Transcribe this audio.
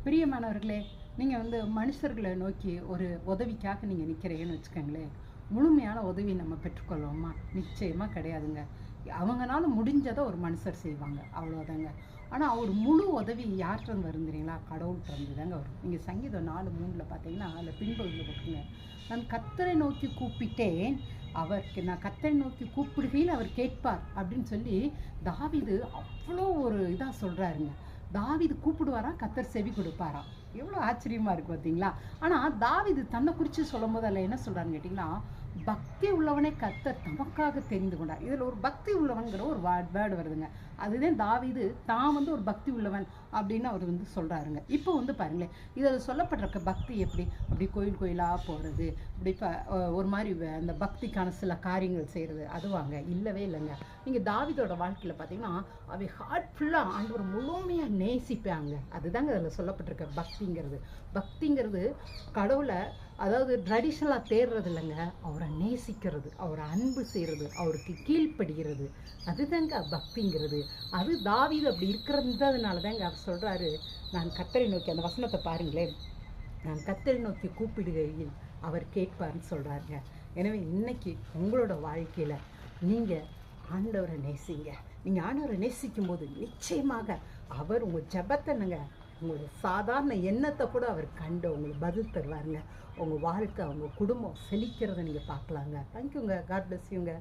பிரியமானவர்களே, நீங்கள் மனுஷர்களை நோக்கி ஒரு உதவிக்காக நீங்கள் நிற்கிறீங்கன்னு வச்சுக்கோங்களேன். முழுமையான உதவி நம்ம பெற்றுக்கொள்வோமா? நிச்சயமாக கிடையாதுங்க. அவங்களால முடிஞ்சதை ஒரு மனுஷர் செய்வாங்க, அவ்வளோதாங்க. ஆனால் அவர் முழு உதவி யார்கிட்ட வரும் தெரியுங்களா? கடவுள்கிட்ட தாங்க வரும். நீங்கள் சங்கீதம் 4:3 பார்த்தீங்கன்னா அதில் பின்பகுதியில் போட்டுங்க, நான் கர்த்தரை நோக்கி கூப்பிட்டேன், அவருக்கு நான் கர்த்தரை நோக்கி கூப்பிடுகையில் அவர் கேட்பார் அப்படின்னு சொல்லி தாவீது அவ்வளோ ஒரு இதாக சொல்கிறாருங்க. தாவீது கூப்பிடுவாராம், கர்த்தர் செவி கொடுப்பாராம். எவ்வளோ ஆச்சரியமாக இருக்குது பார்த்தீங்களா? ஆனால் தாவீது தன்னை குறித்து சொல்லும் போது அதில் என்ன சொல்கிறாருன்னு கேட்டிங்கன்னா, பக்தி உள்ளவனை கர்த்தர் தமக்காக தெரிந்து கொண்டார். இதில் ஒரு பக்தி உள்ளவன்கிற ஒரு வேர்டு வருதுங்க. அதுதான் தாவீது தான் ஒரு பக்தி உள்ளவன் அப்படின்னு அவர் சொல்கிறாருங்க. இப்போ பாருங்களேன், இதில் சொல்லப்பட்டிருக்க பக்தி எப்படி? அப்படி கோயில் கோயிலாக போகிறது, இப்படி ஒரு மாதிரி அந்த பக்திக்கான சில காரியங்கள் செய்கிறது, அதுவாங்க இல்லவே இல்லைங்க. நீங்கள் தாவீதோட வாழ்க்கையில் பார்த்தீங்கன்னா அவை ஹார்ட்ஃபுல்லாக ஆண்டவர் முழுமையாக நேசிப்பாங்க. அதுதாங்க அதில் சொல்லப்பட்டிருக்க பக்திங்கிறது. பக்திங்கிறது கடவுளை அதாவது ட்ரெடிஷ்னலாக தேடுறது இல்லைங்க, அவரை நேசிக்கிறது, அவரை அன்பு செய்கிறது, அவருக்கு கீழ்ப்படுகிறது, அதுதாங்க பக்திங்கிறது. அது தாவீது அப்படி இருக்கிறதுனால தாங்க அவர் சொல்கிறாரு, நான் கர்த்தரை நோக்கி, அந்த வசனத்தை பாருங்களேன், நான் கர்த்தரை நோக்கி கூப்பிடுகையில் அவர் கேட்பார்னு சொல்கிறாருங்க. எனவே இன்னைக்கு உங்களோட வாழ்க்கையில் நீங்கள் ஆண்டவரை நேசிங்க. நீங்கள் ஆண்டவரை நேசிக்கும் போது நிச்சயமாக அவர் உங்கள் ஜெபத்தைனுங்க, உங்களுடைய சாதாரண எண்ணத்தை கூட அவர் கண்டு உங்களுக்கு பதில் தருவாருங்க. உங்கள் வாழ்க்கை, உங்கள் குடும்பம் செழிக்கிறத நீங்கள் பார்க்கலாங்க. தேங்க்யூங்க. காட் பிளஸ் யூங்க.